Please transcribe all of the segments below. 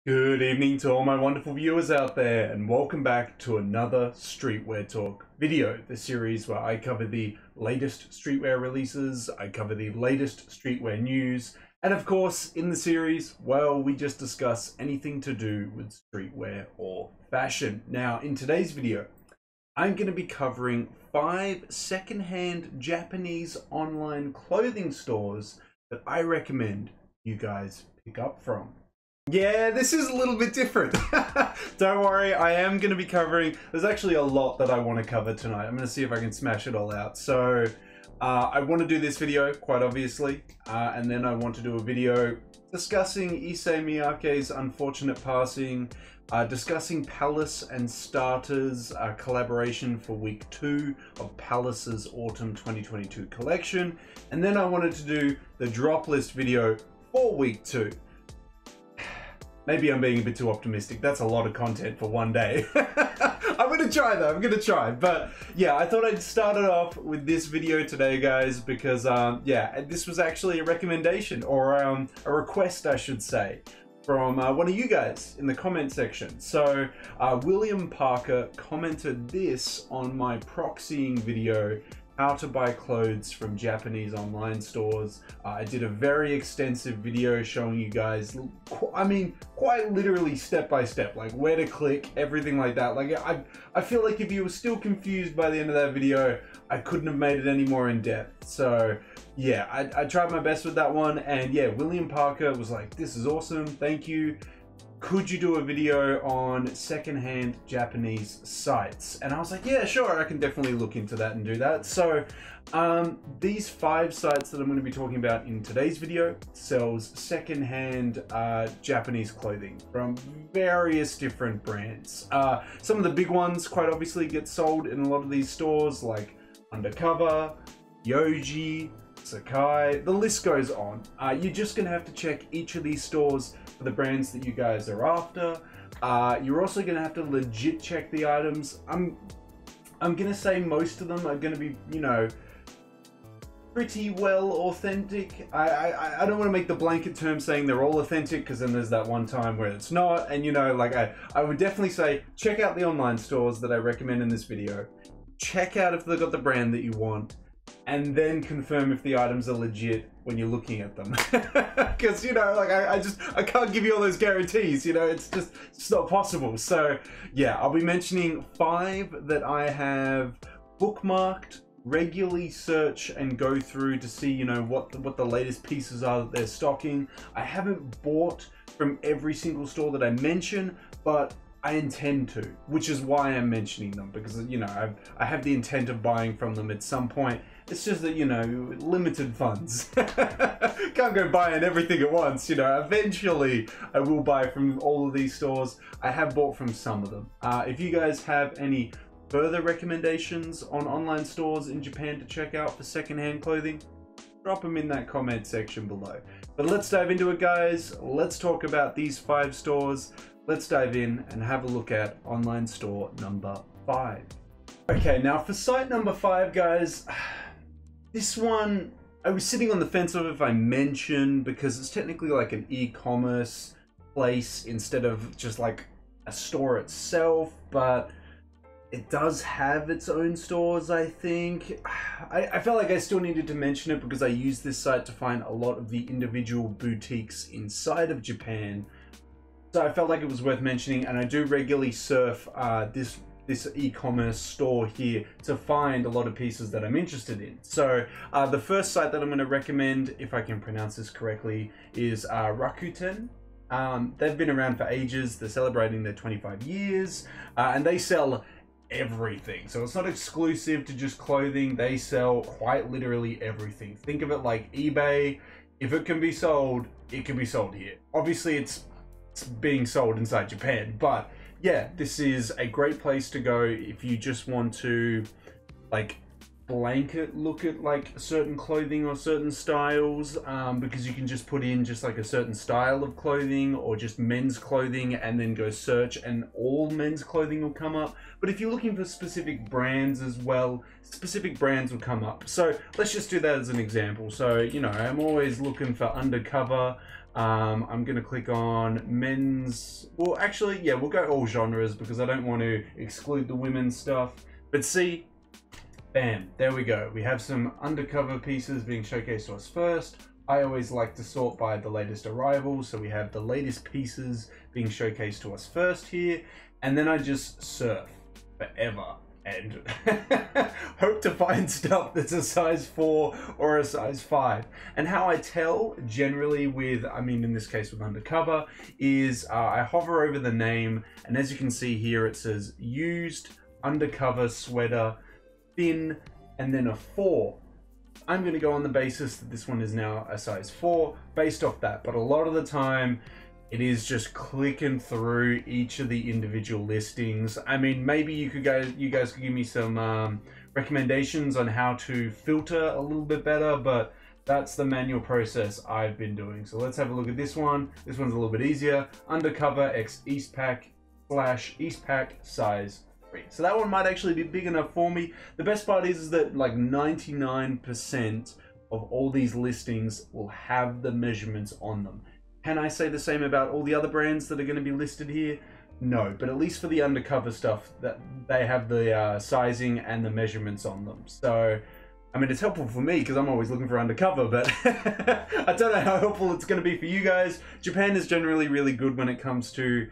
Good evening to all my wonderful viewers out there, and welcome back to another Streetwear Talk video, the series where I cover the latest streetwear releases, I cover the latest streetwear news, and of course, in the series, well, we just discuss anything to do with streetwear or fashion. Now, in today's video, I'm going to be covering 5 secondhand Japanese online clothing stores that I recommend you guys pick up from. Yeah, this is a little bit different. Don't worry, I am going to be covering... There's actually a lot that I want to cover tonight. I'm going to see if I can smash it all out. So, I want to do this video, quite obviously. And then I want to do a video discussing Issei Miyake's unfortunate passing, discussing Palace and Starter's collaboration for week 2 of Palace's Autumn 2022 collection. And then I wanted to do the drop list video for week 2. Maybe I'm being a bit too optimistic. That's a lot of content for one day. I'm gonna try though, I'm gonna try. But yeah, I thought I'd start it off with this video today, guys, because yeah, this was actually a recommendation, or a request, I should say, from one of you guys in the comment section. So William Parker commented this on my proxying video, how to buy clothes from Japanese online stores. I did a very extensive video showing you guys, I mean, quite literally step by step, like where to click, everything like that. Like I feel like if you were still confused by the end of that video, I couldn't have made it any more in depth. So yeah, I tried my best with that one. And yeah, William Parker was like, this is awesome, thank you. Could you do a video on secondhand Japanese sites? And I was like, yeah, sure, I can definitely look into that and do that. So these 5 sites that I'm going to be talking about in today's video sells secondhand Japanese clothing from various different brands. Some of the big ones quite obviously get sold in a lot of these stores, like Undercover, Yoji, Sakai, the list goes on. You're just going to have to check each of these stores for the brands that you guys are after. You're also going to have to legit check the items. I'm going to say most of them are going to be, you know, pretty well authentic. I don't want to make the blanket term saying they're all authentic, because then there's that one time where it's not. And you know, like I would definitely say check out the online stores that I recommend in this video. Check out if they've got the brand that you want, and then confirm if the items are legit when you're looking at them. Because, you know, like I can't give you all those guarantees, you know, it's not possible. So yeah, I'll be mentioning 5 that I have bookmarked, regularly search and go through to see, you know, what the latest pieces are that they're stocking. I haven't bought from every single store that I mention, but I intend to, which is why I'm mentioning them, because, you know, I have the intent of buying from them at some point. It's just that, you know, limited funds. Can't go buying everything at once, you know. Eventually, I will buy from all of these stores. I have bought from some of them. If you guys have any further recommendations on online stores in Japan to check out for secondhand clothing, drop them in that comment section below. But let's dive into it, guys. Let's talk about these 5 stores. Let's dive in and have a look at online store number 5. Okay, now for site number 5, guys, this one I was sitting on the fence of if I mention, because it's technically like an e-commerce place instead of just like a store itself, but it does have its own stores, I think. I felt like I still needed to mention it because I use this site to find a lot of the individual boutiques inside of Japan. So I felt like it was worth mentioning, and I do regularly surf this e-commerce store here to find a lot of pieces that I'm interested in. So the first site that I'm going to recommend, if I can pronounce this correctly, is Rakuten. They've been around for ages. They're celebrating their 25 years, and they sell everything. So it's not exclusive to just clothing. They sell quite literally everything. Think of it like eBay. If it can be sold, it can be sold here. Obviously, it's being sold inside Japan, but yeah, this is a great place to go if you just want to like blanket look at like certain clothing or certain styles, because you can just put in just like a certain style of clothing or just men's clothing and then go search and all men's clothing will come up. But if you're looking for specific brands as well, specific brands will come up. So let's just do that as an example. So, you know, I'm always looking for Undercover. I'm going to click on men's. Well, actually, yeah, we'll go all genres because I don't want to exclude the women's stuff. But see, bam, there we go. We have some undercover pieces being showcased to us first. I always like to sort by the latest arrivals, so we have the latest pieces being showcased to us first here, and then I just surf forever and hope to find stuff that's a size 4 or a size 5. And how I tell generally with, I mean in this case with undercover, is I hover over the name, and as you can see here it says used undercover sweater thin and then a 4. I'm going to go on the basis that this one is now a size 4 based off that, but a lot of the time it is just clicking through each of the individual listings. I mean, maybe you guys could give me some recommendations on how to filter a little bit better, but that's the manual process I've been doing. So let's have a look at this one. This one's a little bit easier. Undercover X Eastpak / Eastpak size. So that one might actually be big enough for me. The best part is that like 99% of all these listings will have the measurements on them. Can I say the same about all the other brands that are going to be listed here? No, but at least for the undercover stuff, that they have the sizing and the measurements on them. So, I mean, it's helpful for me because I'm always looking for undercover, but I don't know how helpful it's going to be for you guys. Japan is generally really good when it comes to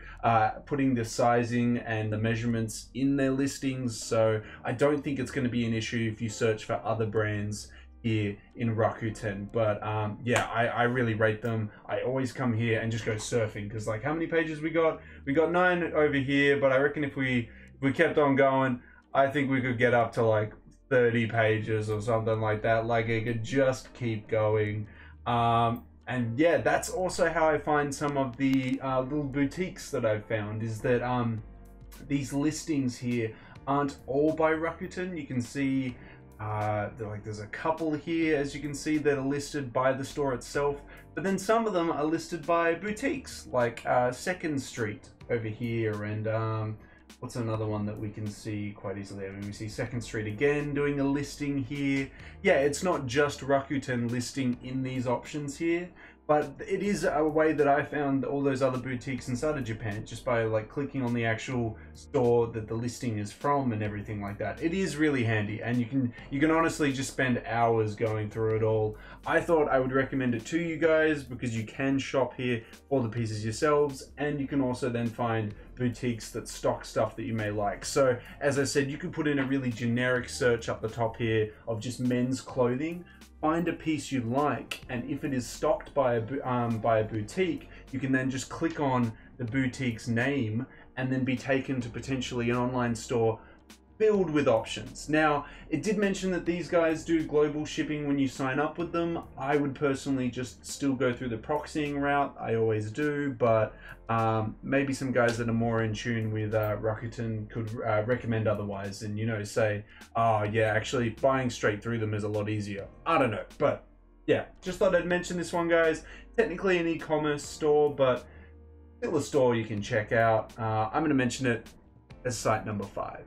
putting the sizing and the measurements in their listings, so I don't think it's going to be an issue if you search for other brands here in Rakuten. But yeah, I really rate them. I always come here and just go surfing because, like, how many pages we got? We got 9 over here, but I reckon if we kept on going, I think we could get up to like 30 pages or something like that. Like, it could just keep going. And yeah, that's also how I find some of the little boutiques that I've found, is that these listings here aren't all by Rakuten. You can see there's a couple here, as you can see, that are listed by the store itself, but then some of them are listed by boutiques, like 2nd Street over here, and what's another one that we can see quite easily? I mean, we see 2nd Street again doing a listing here. Yeah, it's not just Rakuten listing in these options here, but it is a way that I found all those other boutiques inside of Japan, just by like clicking on the actual store that the listing is from and everything like that. It is really handy, and you can honestly just spend hours going through it all. I thought I would recommend it to you guys because you can shop here for the pieces yourselves, and you can also then find boutiques that stock stuff that you may like. So as I said, you can put in a really generic search up the top here of just men's clothing, find a piece you like, and if it is stocked by a boutique, you can then just click on the boutique's name and then be taken to potentially an online store filled with options. Now, it did mention that these guys do global shipping when you sign up with them. I would personally just still go through the proxying route. I always do, but maybe some guys that are more in tune with Rakuten could recommend otherwise, and, you know, say, oh yeah, actually buying straight through them is a lot easier. I don't know, but yeah, just thought I'd mention this one, guys. Technically an e-commerce store, but still a store you can check out. I'm going to mention it as site number 5.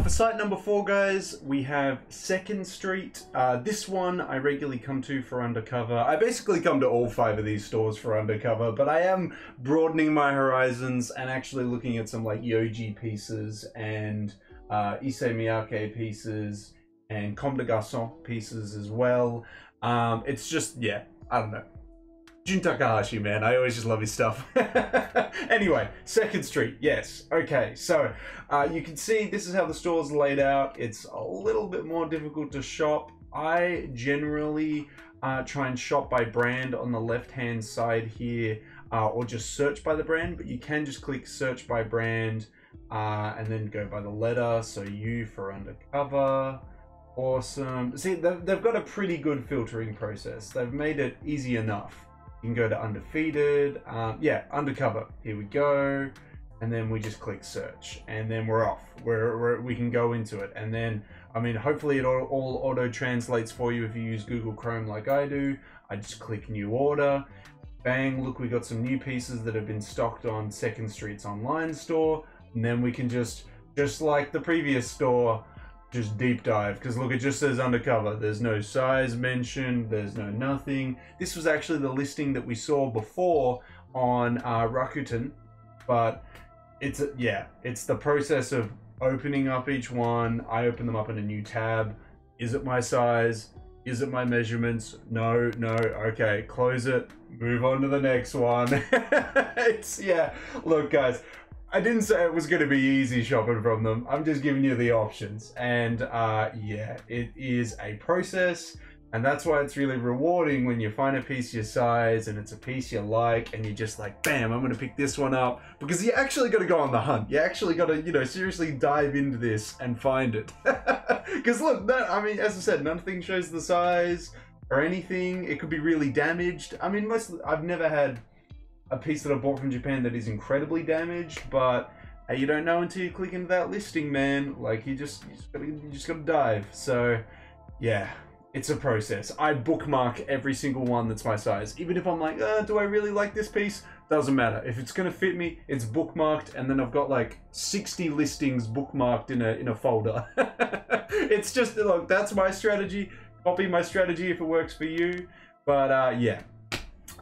For site number 4, guys, we have 2nd Street. This one I regularly come to for undercover. I basically come to all 5 of these stores for undercover, but I am broadening my horizons and actually looking at some like Yoji pieces and Issey Miyake pieces and Comme des Garçons pieces as well. It's just, yeah, I don't know. Jun Takahashi, man, I always just love his stuff. Anyway, 2nd Street, yes. Okay, so you can see this is how the store's laid out. It's a little bit more difficult to shop. I generally try and shop by brand on the left-hand side here, or just search by the brand, but you can just click search by brand and then go by the letter. So U for undercover. Awesome. See, they've got a pretty good filtering process. They've made it easy enough. You can go to undefeated, yeah, undercover, here we go, and then we just click search, and then we're off. We can go into it, and then, I mean, hopefully it all auto translates for you if you use Google Chrome like I do. I just click new order, bang, look, we got some new pieces that have been stocked on 2nd Street's online store, and then we can just like the previous store, just deep dive, because look, it just says undercover. There's no size mentioned, there's no nothing. This was actually the listing that we saw before on Rakuten, but it's the process of opening up each one. I open them up in a new tab. Is it my size? Is it my measurements? No, no. Okay, close it. Move on to the next one. Look, guys, I didn't say it was going to be easy shopping from them. I'm just giving you the options. And yeah, it is a process. And that's why it's really rewarding when you find a piece your size and it's a piece you like and you're just like, bam, I'm going to pick this one up. Because you actually got to go on the hunt. You actually got to, you know, seriously dive into this and find it. Because look, I mean, as I said, nothing shows the size or anything. It could be really damaged. I mean, I've never had a piece that I bought from Japan that is incredibly damaged, but you don't know until you click into that listing, man. Like, you just gotta dive. So yeah, it's a process. I bookmark every single one that's my size. Even if I'm like, do I really like this piece? Doesn't matter. If it's gonna fit me, it's bookmarked, and then I've got like 60 listings bookmarked in a folder. It's just, look, that's my strategy. Copy my strategy if it works for you. But yeah,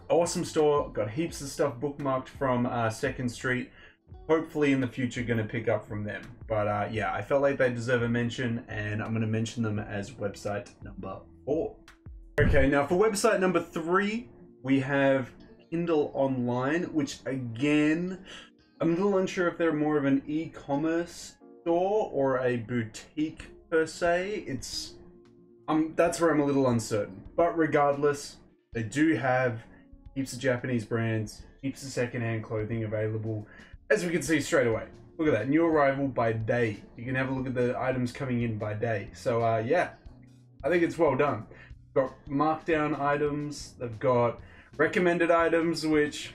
awesome store. Got heaps of stuff bookmarked from 2nd Street. Hopefully in the future gonna pick up from them. But yeah, I felt like they deserve a mention, and I'm gonna mention them as website number 4. Okay, now for website number 3, we have Kindal Online, which again, I'm a little unsure if they're more of an e-commerce store or a boutique per se. It's that's where I'm a little uncertain. But regardless, they do have heaps of Japanese brands, heaps of secondhand clothing available. As we can see straight away, look at that, new arrival by day. You can have a look at the items coming in by day. So yeah, I think it's well done. Got markdown items, they've got recommended items, which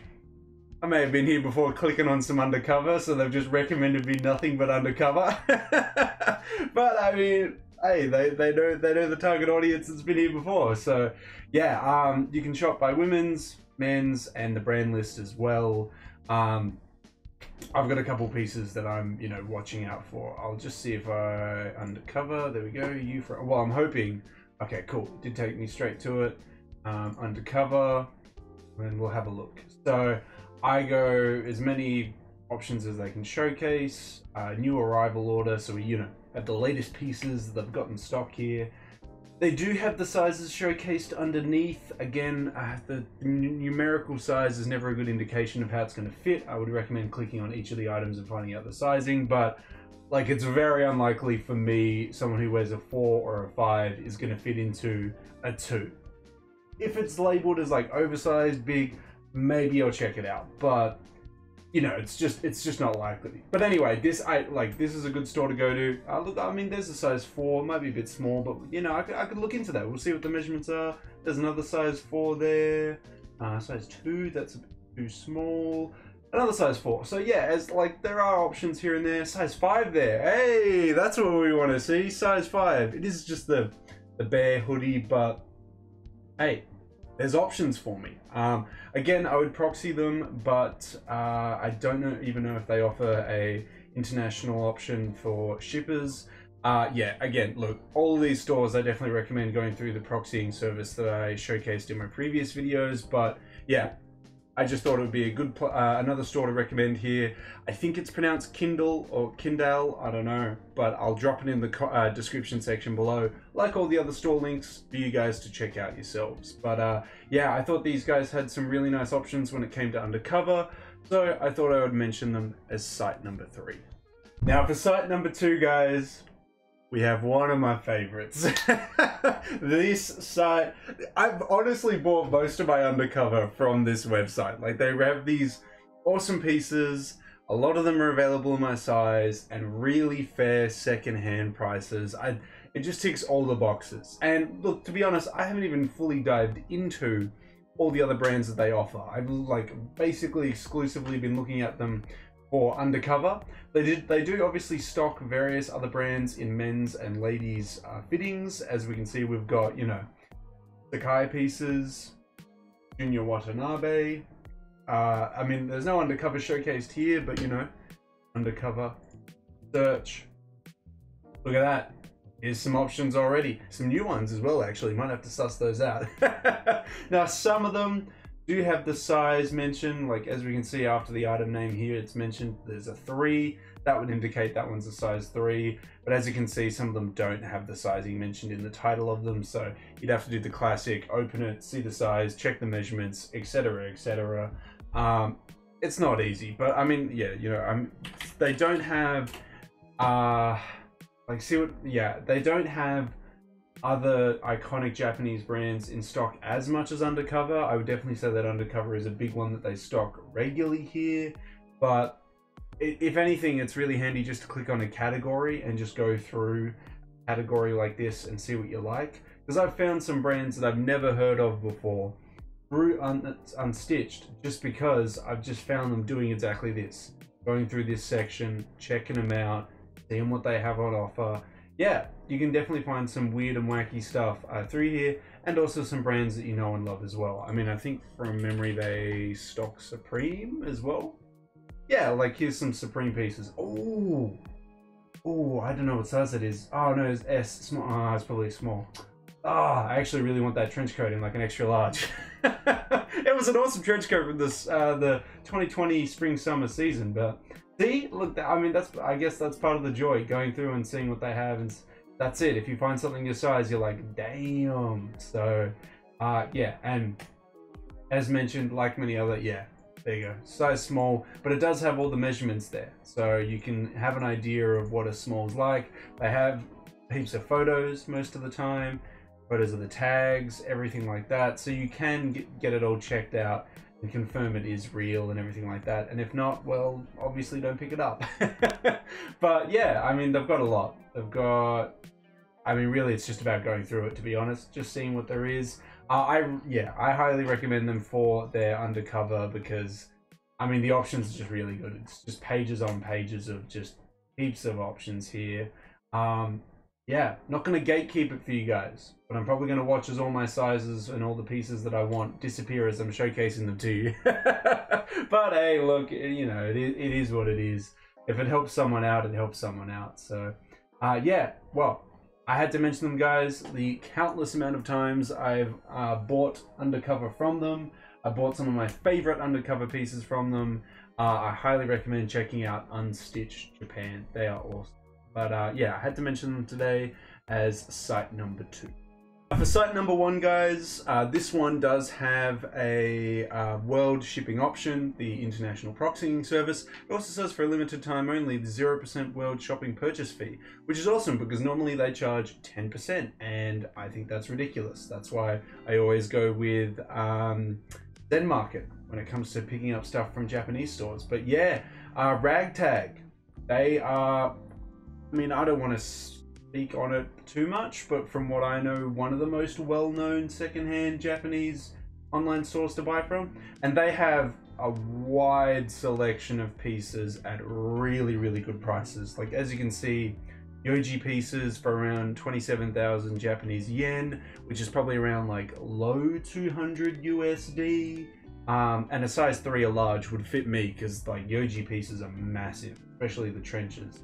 I may have been here before clicking on some undercover, so they've just recommended me nothing but undercover. But I mean, hey, they know the target audience that's been here before. So yeah, you can shop by women's, men's, and the brand list as well. I've got a couple pieces that I'm, you know, watching out for. I'll just see if I undercover. There we go. Well, I'm hoping. Okay, cool. It did take me straight to it. Undercover, and we'll have a look. So I go as many options as they can showcase. New arrival order. So we, you know, have the latest pieces they've got in stock here. They do have the sizes showcased underneath. Again, the numerical size is never a good indication of how it's going to fit. I would recommend clicking on each of the items and finding out the sizing, but like, it's very unlikely for me, someone who wears a 4 or a 5 is going to fit into a 2. If it's labeled as like oversized, big, maybe I'll check it out, but you know, it's just not likely. But anyway, this is a good store to go to. Look, I mean, there's a size 4, maybe a bit small, but you know, I could look into that. We'll see what the measurements are. There's another size 4 there. Size 2, that's a bit too small. Another size 4. So yeah, as like, there are options here and there. Size 5 there. Hey, that's what we want to see. Size 5. It is just the bare hoodie, but hey, there's options for me. Again, I would proxy them, but I don't even know if they offer a international option for shippers. Yeah, again, look, all of these stores I definitely recommend going through the proxying service that I showcased in my previous videos. But yeah, I just thought it would be a good another store to recommend here. I think it's pronounced Kindle or Kindal, I don't know, but I'll drop it in the description section below, like all the other store links for you guys to check out yourselves. But yeah, I thought these guys had some really nice options when it came to undercover, so I thought I would mention them as site number 3. Now for site number 2, guys, we have one of my favorites. This site, I've honestly bought most of my undercover from this website. Like, they have these awesome pieces. A lot of them are available in my size and really fair secondhand prices. It just ticks all the boxes. And look, to be honest, I haven't even fully dived into all the other brands that they offer. I've like basically exclusively been looking at them for undercover. They do obviously stock various other brands in men's and ladies fittings. As we can see, we've got, you know, Sakai pieces, Junior Watanabe. I mean, there's no undercover showcased here, but you know, undercover search. Look at that. Here's some options already. Some new ones as well, actually. Might have to suss those out. Now, some of them do have the size mentioned. Like, as we can see after the item name here, it's mentioned there's a 3. That would indicate that one's a size 3. But as you can see, some of them don't have the sizing mentioned in the title of them. So you'd have to do the classic, open it, see the size, check the measurements, etc., etc. It's not easy, but I mean, yeah, you know, they don't have, they don't have other iconic Japanese brands in stock as much as Undercover. I would definitely say that Undercover is a big one that they stock regularly here, but if anything, it's really handy just to click on a category and just go through a category like this and see what you like. Because I've found some brands that I've never heard of before through Unstitched, just because I've just found them doing exactly this. Going through this section, checking them out, seeing what they have on offer. Yeah, you can definitely find some weird and wacky stuff through here, and also some brands that you know and love as well. I mean, I think from memory they stock Supreme as well. Yeah, like here's some Supreme pieces. Oh, I don't know what size it is. Oh no, it's S, small. Oh, it's probably small. Oh, I actually really want that trench coat in like an extra large. It was an awesome trench coat from this the 2020 spring summer season. But see, look, I mean, I guess that's part of the joy, going through and seeing what they have, and that's it. If you find something your size, you're like, damn. So yeah, and as mentioned, like many other, yeah, there you go, size small, but it does have all the measurements there, so you can have an idea of what a small's like. They have heaps of photos most of the time, photos of the tags, everything like that, so you can get it all checked out and confirm it is real and everything like that. And if not, well, obviously don't pick it up. But yeah, I mean, they've got a lot. They've got, I mean, really it's just about going through it, to be honest, just seeing what there is. I highly recommend them for their Undercover, because I mean the options are just really good. It's just pages on pages of just heaps of options here. Yeah, not going to gatekeep it for you guys, but I'm probably going to watch as all my sizes and all the pieces that I want disappear as I'm showcasing them to you. But hey, look, you know, it is what it is. If it helps someone out, it helps someone out. So yeah, well, I had to mention them, guys. The countless amount of times I've bought Undercover from them. I bought some of my favorite Undercover pieces from them. I highly recommend checking out Unstitch Japan. They are awesome. But yeah, I had to mention them today as site number 2. For site number 1, guys, this one does have a world shipping option, the international proxying service. It also says for a limited time only the 0% world shopping purchase fee, which is awesome because normally they charge 10%, and I think that's ridiculous. That's why I always go with Zen Market when it comes to picking up stuff from Japanese stores. But yeah, Ragtag, they are, I mean, I don't want to speak on it too much, but from what I know, one of the most well-known secondhand Japanese online stores to buy from, and they have a wide selection of pieces at really, really good prices. Like, as you can see, Yoji pieces for around 27,000 Japanese yen, which is probably around like low 200 USD. And a size 3 or large would fit me, because like Yoji pieces are massive, especially the trenches.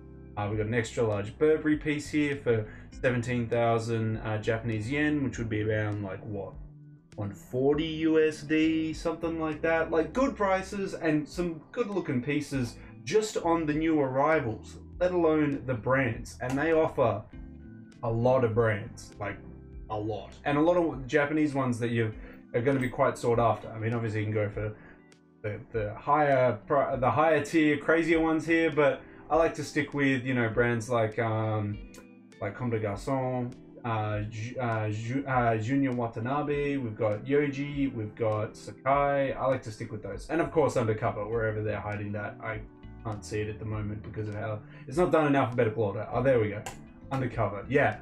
We've got an extra large Burberry piece here for 17,000 Japanese yen, which would be around like what, 140 USD, something like that. Like, good prices and some good looking pieces just on the new arrivals, let alone the brands. And they offer a lot of brands, like a lot, and a lot of Japanese ones that are going to be quite sought after. I mean, obviously you can go for the higher tier, crazier ones here, but I like to stick with, you know, brands like Comme des Garçons, Junior Watanabe, we've got Yoji, we've got Sakai. I like to stick with those. And of course Undercover, wherever they're hiding that. I can't see it at the moment because of how it's not done in alphabetical order. Oh, there we go. Undercover. Yeah.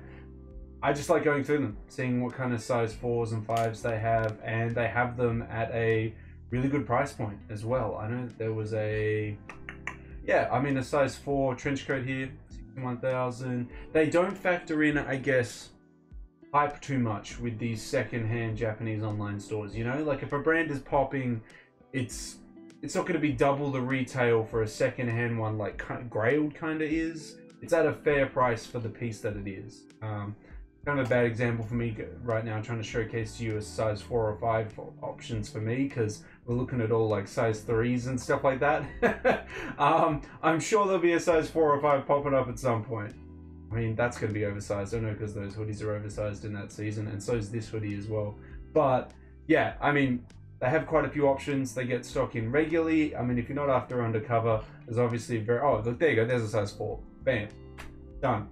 I just like going through them, seeing what kind of size 4s and 5s they have, and they have them at a really good price point as well. I know there was a, yeah, I mean, a size 4 trench coat here, 61,000. They don't factor in, I guess, hype too much with these second-hand Japanese online stores. You know, like if a brand is popping, it's not going to be double the retail for a second-hand one, like Grailed kind of is. it's at a fair price for the piece that it is. Kind of a bad example for me right now, trying to showcase to you a size 4 or 5 options for me, because we're looking at all like size 3s and stuff like that. I'm sure there'll be a size 4 or 5 popping up at some point. I mean, that's going to be oversized. I know, because those hoodies are oversized in that season, and so is this hoodie as well. But yeah, I mean, they have quite a few options. They get stock in regularly. I mean, if you're not after undercover, there's obviously oh, look, there you go. There's a size 4. Bam. Done.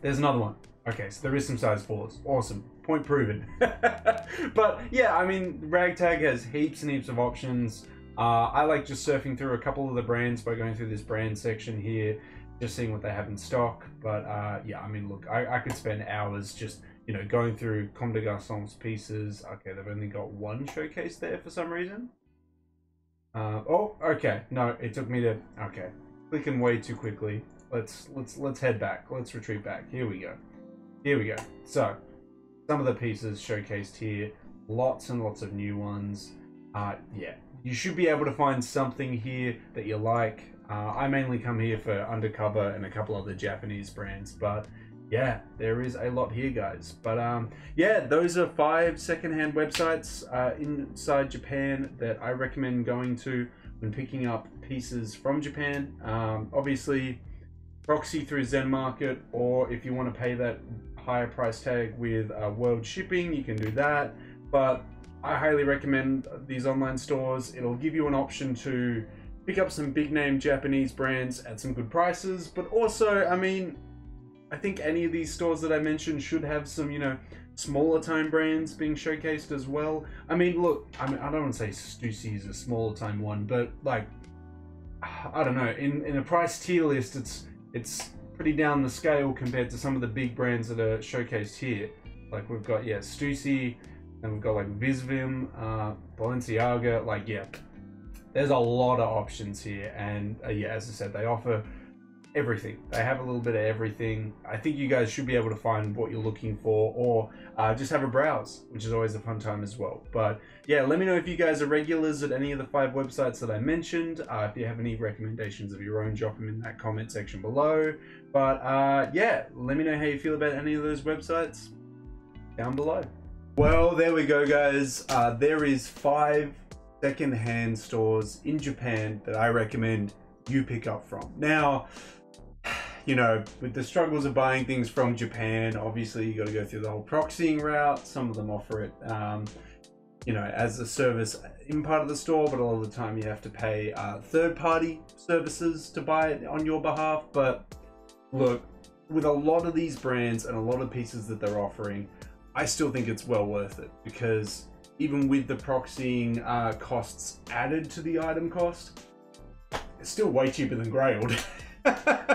There's another one. Okay, so there is some size 4s. Awesome. Point proven. But yeah, I mean, Ragtag has heaps and heaps of options. I like just surfing through a couple of the brands by going through this brand section here, just seeing what they have in stock. But yeah, I mean, look, I could spend hours just, you know, going through Comme des Garçons pieces. Okay, they've only got one showcase there for some reason. Oh, okay. No, it took me to... Okay, clicking way too quickly. Let's head back. Let's retreat back. Here we go. Here we go. So, some of the pieces showcased here. Lots and lots of new ones. Yeah, you should be able to find something here that you like. I mainly come here for Undercover and a couple other Japanese brands, but yeah, there is a lot here, guys. But yeah, those are 5 secondhand websites inside Japan that I recommend going to when picking up pieces from Japan. Obviously, proxy through Zen Market, or if you want to pay that higher price tag with world shipping, you can do that. But I highly recommend these online stores. It'll give you an option to pick up some big name Japanese brands at some good prices, but also, I mean, I think any of these stores that I mentioned should have some, you know, smaller time brands being showcased as well. I mean, look, I mean, I don't want to say Stussy is a smaller time one, but like, I don't know, in a price tier list, it's pretty down the scale compared to some of the big brands that are showcased here. Like we've got, yeah, Stussy, and we've got like Visvim, Balenciaga, like, yeah, there's a lot of options here. And yeah, as I said, they offer everything. They have a little bit of everything. I think you guys should be able to find what you're looking for, or just have a browse, which is always a fun time as well. But yeah, let me know if you guys are regulars at any of the 5 websites that I mentioned. If you have any recommendations of your own, drop them in that comment section below. But yeah, let me know how you feel about any of those websites down below. Well, there we go, guys. There is 5 secondhand stores in Japan that I recommend you pick up from. Now, you know, with the struggles of buying things from Japan, obviously you got to go through the whole proxying route. Some of them offer it, you know, as a service in part of the store, but a lot of the time you have to pay third-party services to buy it on your behalf. But look, with a lot of these brands and a lot of pieces that they're offering, I still think it's well worth it, because even with the proxying costs added to the item cost, it's still way cheaper than Grailed.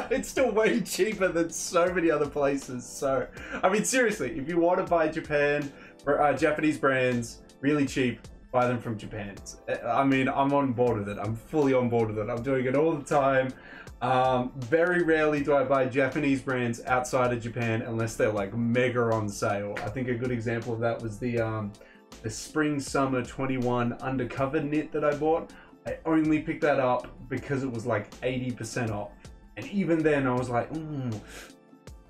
It's still way cheaper than so many other places. So, I mean, seriously, if you want to buy Japanese brands really cheap, buy them from Japan. I mean, I'm on board with it. I'm fully on board with it. I'm doing it all the time. Very rarely do I buy Japanese brands outside of Japan unless they're like mega on sale. I think a good example of that was the spring summer 21 undercover knit that I bought. I only picked that up because it was like 80% off. And even then I was like,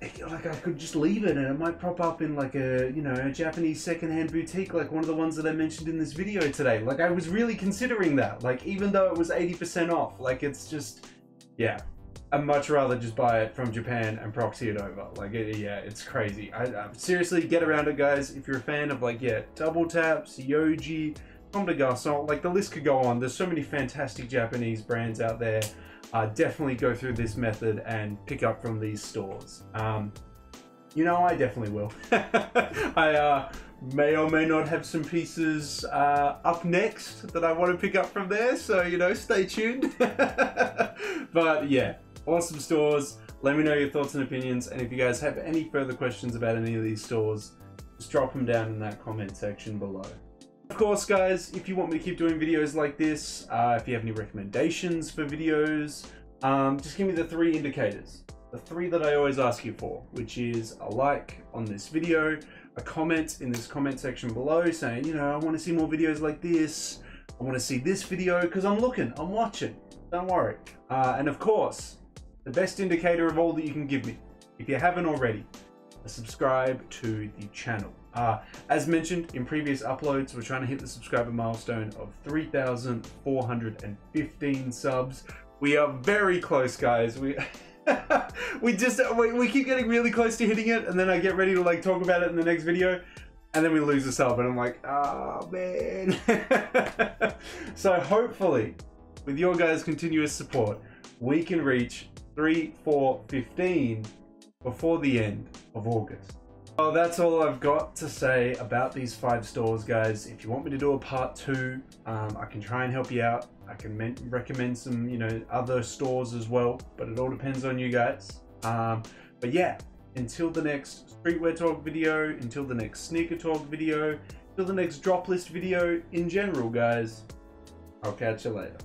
like I could just leave it and it might prop up in like a, you know, a Japanese secondhand boutique, like one of the ones that I mentioned in this video today. Like I was really considering that, like even though it was 80% off, like it's just, yeah, I'd much rather just buy it from Japan and proxy it over. Like, yeah, it's crazy. I seriously, get around it, guys. If you're a fan of like, yeah, Double Taps, Yoji, Comme des Garçons, like the list could go on. There's so many fantastic Japanese brands out there. Definitely go through this method and pick up from these stores. You know, I definitely will. I may or may not have some pieces up next that I want to pick up from there, so, you know, stay tuned. But yeah, awesome stores. Let me know your thoughts and opinions, and if you guys have any further questions about any of these stores, just drop them down in that comment section below. Of course, guys, if you want me to keep doing videos like this, if you have any recommendations for videos, just give me the 3 indicators. The 3 that I always ask you for, which is a like on this video, a comment in this comment section below saying, you know, I want to see more videos like this. I want to see this video, because I'm looking, I'm watching, don't worry. And of course, the best indicator of all that you can give me, if you haven't already, subscribe to the channel. As mentioned in previous uploads, we're trying to hit the subscriber milestone of 3,415 subs. We are very close, guys. We keep getting really close to hitting it, and then I get ready to like talk about it in the next video, and then we lose a sub, and I'm like, oh man. So hopefully, with your guys' continuous support, we can reach 3,415 before the end of August. Well, that's all I've got to say about these 5 stores, guys. If you want me to do a part 2, I can try and help you out. I can recommend some, you know, other stores as well, but it all depends on you guys. But yeah, until the next streetwear talk video, until the next sneaker talk video, until the next drop list video in general, guys, I'll catch you later.